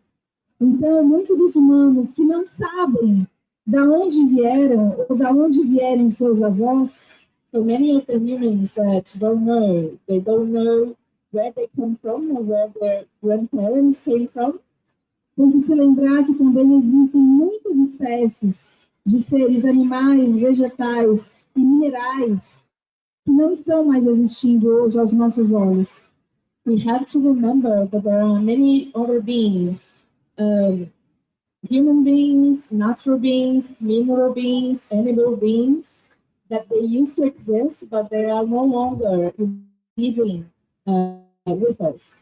[SPEAKER 5] Então, muitos dos humanos que não sabem da onde vieram ou da onde vieram seus avós,
[SPEAKER 6] so many of the humans that don't know, they don't know where they come from or where their grandparents came from.
[SPEAKER 5] Tem que se lembrar que também existem muitas espécies de seres animais, vegetais e minerais que não estão mais existindo hoje aos nossos olhos.
[SPEAKER 6] We have to remember that there are many other beings, human beings, natural beings, mineral beings, animal beings, that they used to exist, but they are no longer living with us.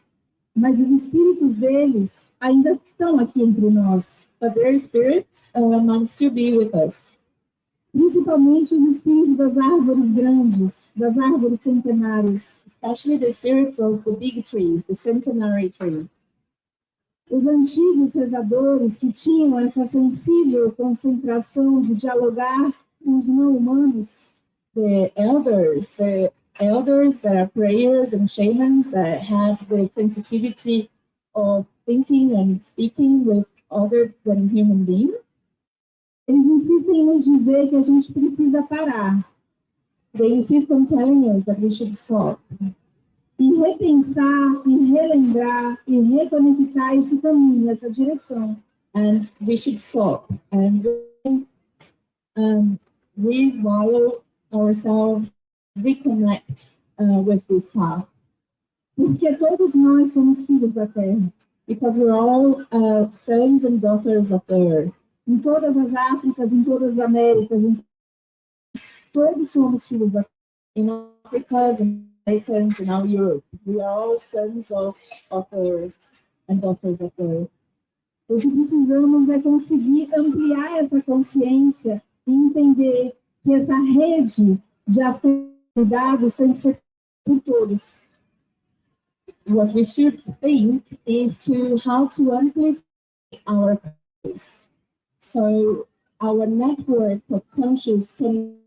[SPEAKER 5] Mas os espíritos deles ainda estão aqui entre nós.
[SPEAKER 6] But their spirits might still be with us.
[SPEAKER 5] Principalmente os espíritos das árvores grandes, das árvores centenárias.
[SPEAKER 6] Especially the spirits of the big trees, the centenary tree.
[SPEAKER 5] Os antigos rezadores que tinham essa sensível concentração de dialogar com os não humanos.
[SPEAKER 6] The elders that are prayers and shamans that have the sensitivity of thinking and speaking with other than human beings.
[SPEAKER 5] Eles insistem em nos dizer que a gente precisa parar.
[SPEAKER 6] They insist on telling us that we should stop.
[SPEAKER 5] E repensar, e relembrar, e reconectar esse caminho, essa direção.
[SPEAKER 6] And we should stop and rewire ourselves, reconnect with this path.
[SPEAKER 5] Porque todos nós somos filhos da Terra.
[SPEAKER 6] Because we're all sons and daughters of the earth.
[SPEAKER 5] Em todas as Áfricas, em todas as Américas, todos somos filhos da Terra.
[SPEAKER 6] In Africa, in Americans, in our Europe, we are all sons of the earth and daughters of the earth.
[SPEAKER 5] O que precisamos é conseguir ampliar essa consciência e entender que essa rede de afetividades tem que ser por todos.
[SPEAKER 6] What we should think is how to amplify our consciousness. So our network of conscious can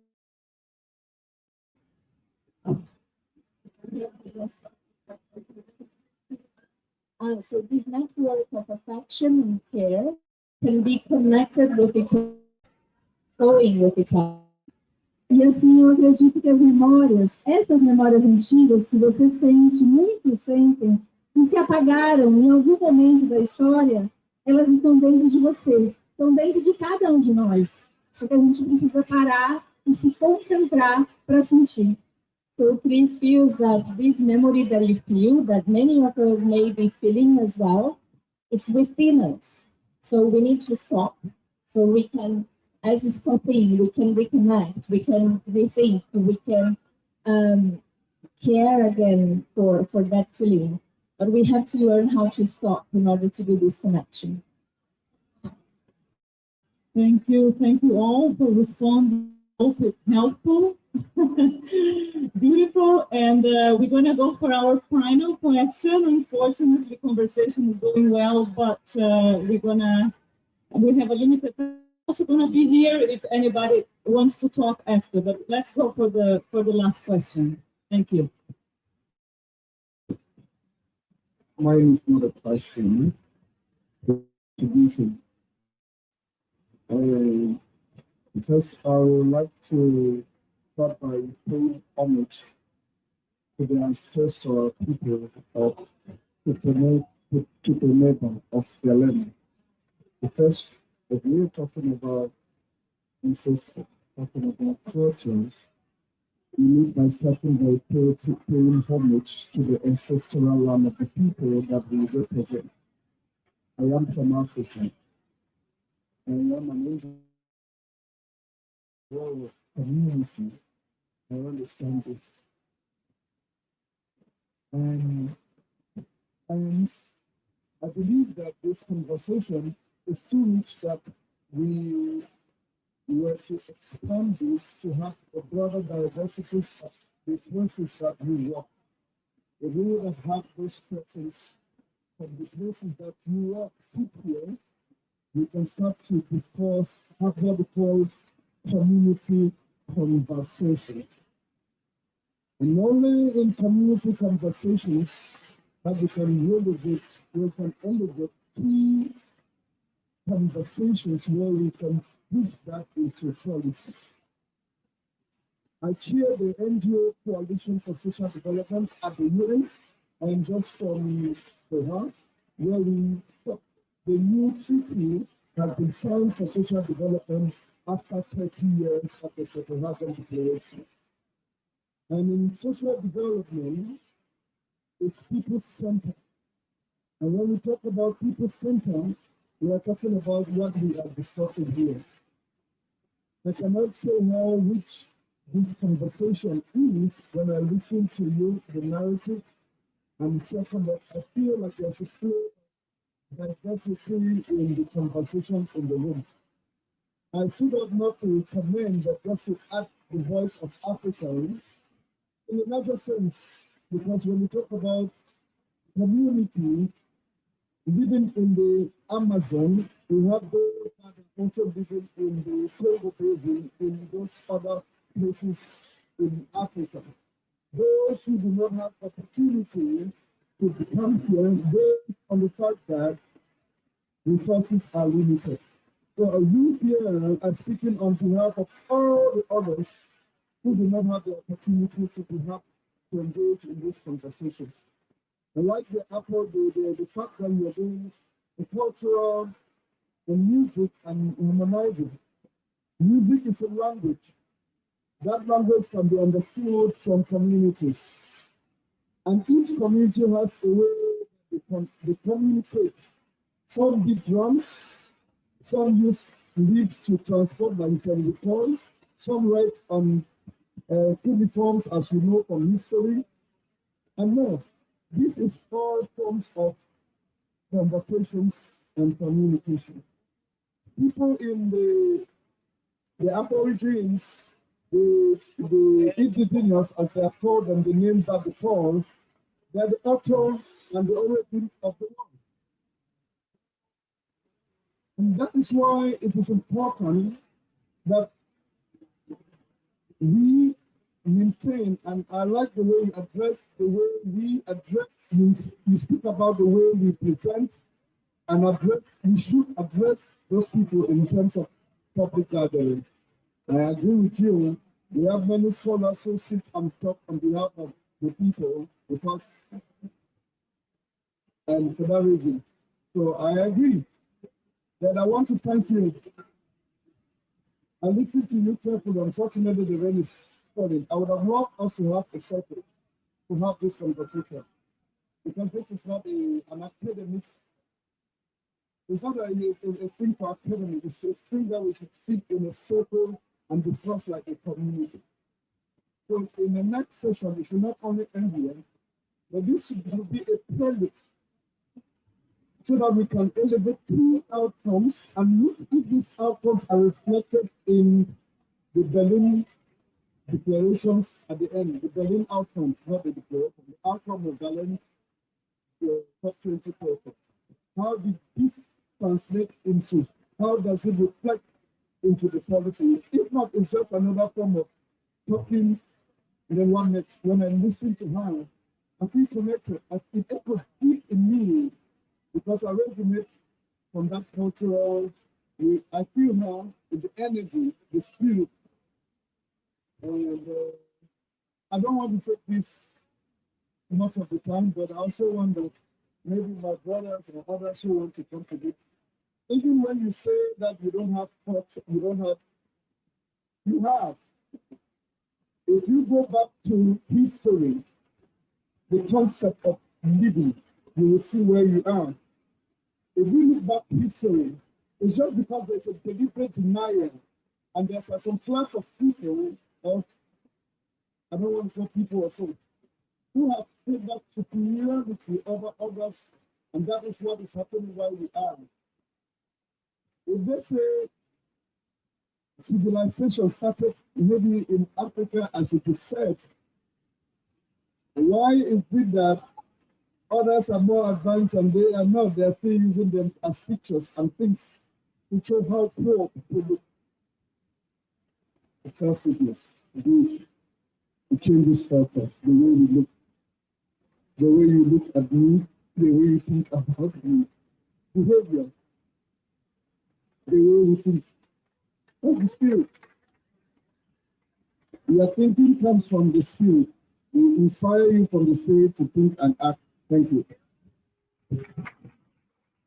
[SPEAKER 6] So this network of affection and care can be connected with each other, flowing with each other.
[SPEAKER 5] E assim, eu acredito que as memórias, essas memórias antigas que você sente, muitos sentem, que se apagaram em algum momento da história, elas estão dentro de você, estão dentro de cada um de nós. Só que a gente precisa parar e se concentrar para sentir.
[SPEAKER 6] So Chris feels that this memory that you feel, that many of us may be feeling as well, it's within us. So we need to stop. So we can, as stopping, we can reconnect, we can rethink, we can care again for that feeling. But we have to learn how to stop in order to do this connection.
[SPEAKER 1] Thank you all for responding. Hope it's helpful. Beautiful. And we're going to go for our final question. Unfortunately, conversation is going well, but we have a limited time. Also going to be here if anybody wants to talk after, but let's go for the last question. Thank you.
[SPEAKER 8] Mine is not a question. Contribution. Because I would like to start by paying homage to the ancestral people of Kitameta of the land. Because if we're talking about ancestors, talking about cultures, we need by starting by paying homage to the ancestral land of the people that we represent. I am from Africa. I am an Asian community. I understand this. And I believe that this conversation is too rich that we were to expand this to have a broader diversity of the places that we work. If we would have had those persons from the places that we work sit here, we can start to discuss, have what we call community conversation. And only in community conversations that we can elevate key conversations where we can push that into policies. I chair the NGO Coalition for Social Development at the UN. I am just from Doha, where the new treaty has been signed for social development after 30 years of the Copenhagen Declaration. And in social development, it's people-centered. And when we talk about people-centered, we are talking about what we are discussing here. I cannot say how rich this conversation is when I listen to you, the narrative, and second, I feel like there's a clear diversity in the conversation in the room. I stood up not to commend, but just to add the voice of Africans in a larger sense, because when we talk about community living in the Amazon, we have those that are also living in the Congo Basin, in those other places in Africa. Those who do not have opportunity to become here based on the fact that resources are limited. So you here are speaking on behalf of all the others who do not have the opportunity to engage in these conversations. I like the fact that you're doing the cultural, the music, and humanizing. Music is a language. That language can be understood from communities. And each community has a way they communicate. Some beat drums, some use leads to transport that you can recall, some write on uniforms, as you know from history, and more. This is all forms of conversations and communication. People in the Aborigines, the indigenous, as they are called, and the names that they call, they're the author and the origin of the world. And that is why it is important that we maintain, and I like the way you address, the way we address, you speak about the way we present and address, we should address those people in terms of public gathering. I agree with you. We have many scholars who sit and talk on behalf of the people because, and for that reason. So I agree. Then I want to thank you. I listened to you carefully. Unfortunately, the rain is falling. I would have loved us to have a circle to have this conversation because this is not an academic. It's not a thing for academic. It's a thing that we should sit in a circle and discuss like a community. So in the next session, we should not only end here, but this should be a prelude so that we can elevate key outcomes and look if these outcomes are reflected in the Berlin declarations at the end. The Berlin outcomes, not the declaration, the outcome of Berlin, the top 20 person. How did this translate into, how does it reflect into the policy? If not, it's just another form of talking. And then when I listen to her, I feel connected. It echoes deep in me because I resonate from that cultural. I feel her with the energy, the spirit, and I don't want to take this much of the time, but I also want that maybe my brothers and others who want to contribute. Even when you say that you don't have culture, you have. If you go back to history, the concept of living, you will see where you are. If you look back history, it's just because there's a deliberate denial and there's some class of people, or I don't want to call people or so, who have taken that superiority over others, and that is what is happening where we are. If they say civilization started maybe in Africa, as it is said, why is it that others are more advanced and they are not? They are still using them as pictures and things to show how poor people look. It's selfishness. It changes focus, the way we look, the way you look at me, the way you think about me, behavior, the way we think. That's the spirit. Your thinking comes from the spirit. We inspire you from the spirit to think and act. Thank you.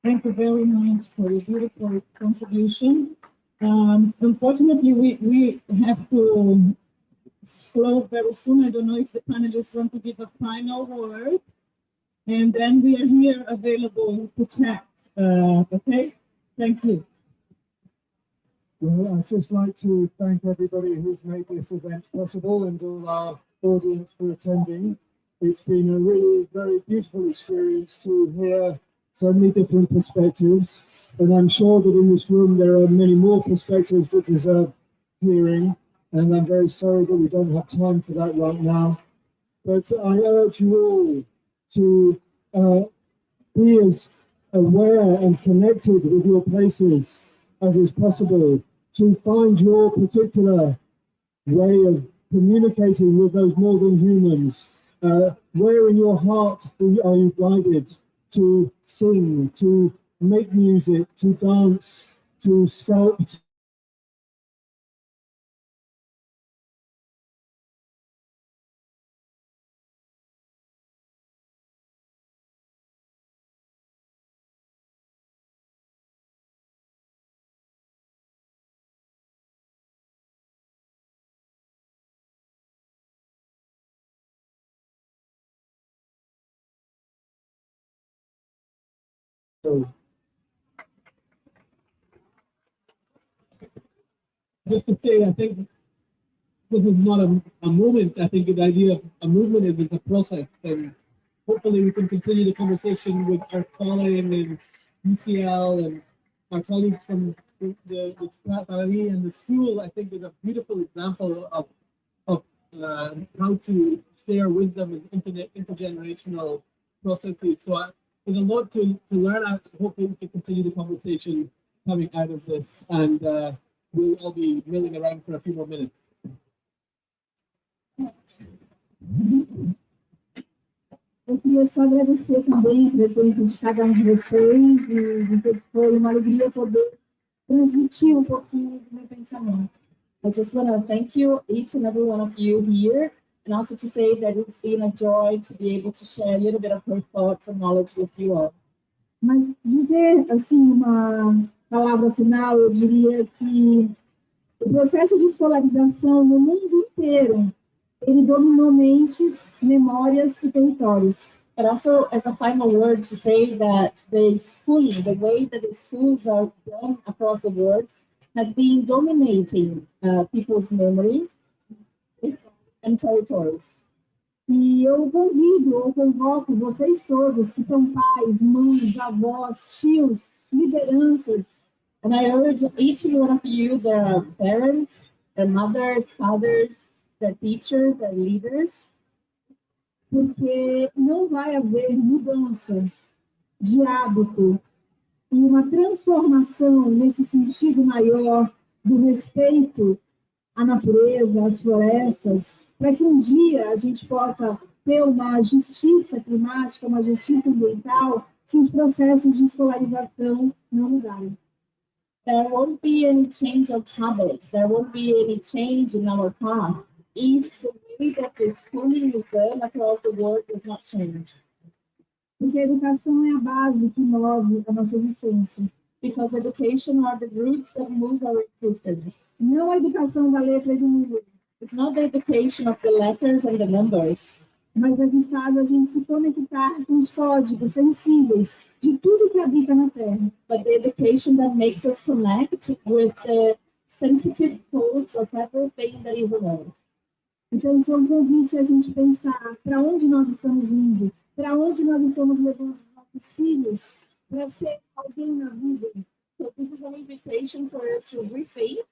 [SPEAKER 1] Thank you very much for your beautiful contribution. Unfortunately, we have to close very soon. I don't know if the panelists want to give a final word. And then we are here available to chat. Okay? Thank you.
[SPEAKER 2] Well, I'd just like to thank everybody who's made this event possible and all our audience for attending. It's been a really very beautiful experience to hear so many different perspectives. And I'm sure that in this room there are many more perspectives that deserve hearing. And I'm very sorry that we don't have time for that right now. But I urge you all to be as aware and connected with your places as is possible, to find your particular way of communicating with those more than humans. Where in your heart are you guided to sing, to make music, to dance, to sculpt? So,
[SPEAKER 4] just to say, I think this is not a movement. I think the idea of a movement is a process, and hopefully we can continue the conversation with our colleagues in UCL and our colleagues from the Paris and the school. I think is a beautiful example of how to share wisdom and intergenerational processes. So there's a lot to learn. I hope we can continue the conversation coming out of this, and we'll all be milling around for a few more minutes.
[SPEAKER 5] Eu queria só agradecer também a presença de cada um de vocês e dizer que foi uma alegria poder transmitir um pouquinho do meu pensamento.
[SPEAKER 6] I just want to thank you, each and every one of you here, and also to say that it's been a joy to be able to share a little bit of her thoughts and knowledge with you all.
[SPEAKER 5] Mas dizer, assim, uma palavra final, eu diria que o processo de escolarização no mundo inteiro, ele dominou mentes, memórias e territórios.
[SPEAKER 6] But also, as a final word, to say that the schooling, the way that the schools are done across the world, has been dominating people's memories and territories.
[SPEAKER 5] E eu convido, ou convoco vocês todos, que são pais, mães, avós, tios, lideranças,
[SPEAKER 6] And I urge each and one of you, their parents, their mothers, fathers, their teachers, their leaders,
[SPEAKER 5] porque não vai haver mudança de hábito e uma transformação nesse sentido maior do respeito à natureza, às florestas, para que um dia a gente possa ter uma justiça climática, uma justiça ambiental, se os processos de escolarização não mudarem.
[SPEAKER 6] there won't be any change of habit. There won't be any change in our path if the way that the schooling is done across the world does not change.
[SPEAKER 5] Porque a educação é a base que move a nossa existência.
[SPEAKER 6] Because education are the roots that move our existence.
[SPEAKER 5] Não a educação da letra e do número,
[SPEAKER 6] It's not the education of the letters and the numbers,
[SPEAKER 5] mas a que faz a gente se conectar com os códigos sensíveis de tudo que habita na Terra.
[SPEAKER 6] but the education that makes us connect with the sensitive codes of everything that is on earth.
[SPEAKER 5] Então, isso é um convite a gente pensar para onde nós estamos indo, para onde nós estamos levando os nossos filhos, para ser alguém na vida.
[SPEAKER 6] So this is an invitation for us to rethink.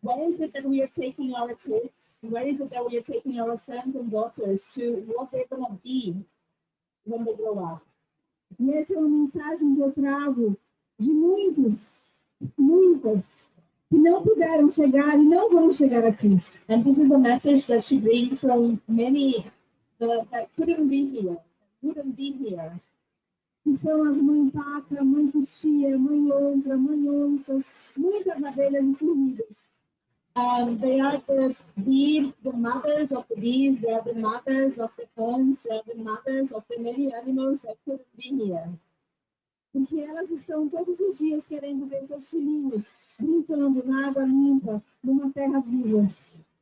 [SPEAKER 6] Where is it that we are taking our kids? Where is it that we are taking our sons and daughters to what they're going to be when they grow up?
[SPEAKER 5] E essa é uma mensagem que eu trago de muitas, que não puderam chegar e não vão chegar aqui.
[SPEAKER 6] And this is a message that she brings from many that couldn't be here, wouldn't be here.
[SPEAKER 5] Que são as mãe paca, mãe cutia, mãe lontra, mãe onças, muitas abelhas e formigas.
[SPEAKER 6] They are the mothers of the bees, they are the mothers of the ants, they are the mothers of the many animals that couldn't be here.
[SPEAKER 5] Porque elas estão todos os dias querendo ver seus filhinhos brincando na água limpa, numa terra viva.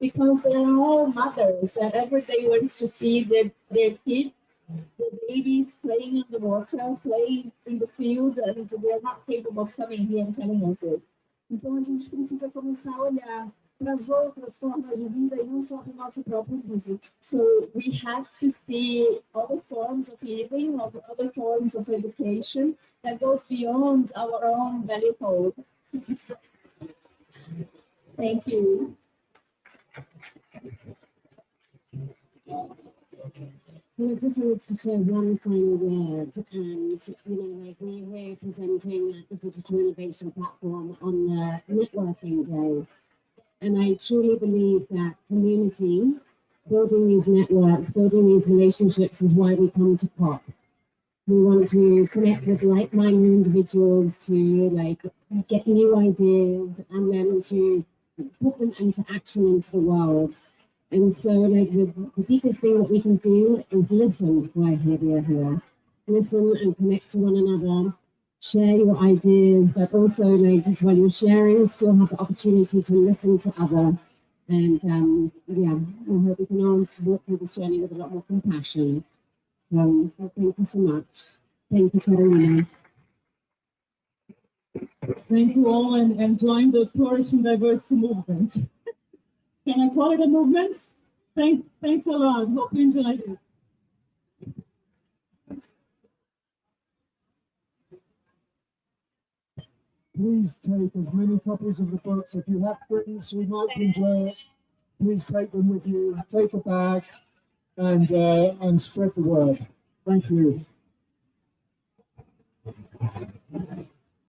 [SPEAKER 6] Because they are all mothers that every day wants to see their kids, the babies playing in the water, playing in the field, and they are not capable of coming here and telling us this.
[SPEAKER 5] Então a gente precisa começar a olhar para as outras formas de vida e não só para o nosso próprio vida.
[SPEAKER 6] So we have to see other forms of living, other forms of education that goes beyond our own value code. Thank you.
[SPEAKER 3] So I just wanted to share one final word, and like we're presenting at the Digital Innovation Platform on the Networking Day, and I truly believe that community, building these networks, building these relationships is why we come to COP. We want to connect with like-minded individuals to get new ideas and then to put them into action into the world. And so the deepest thing that we can do is listen while we are here. Listen and connect to one another, share your ideas, but also while you're sharing, still have the opportunity to listen to others. And I hope we can all walk through this journey with a lot more compassion. So thank you so much. Thank you, Carolina.
[SPEAKER 1] Thank you all and join the Flourishing Diversity movement. Can I call it a movement? Thanks a lot. Hope you enjoyed it.
[SPEAKER 8] Please take as many copies of the books. If you have friends who might enjoy it, please take them with you. Take a bag and spread the word. Thank you.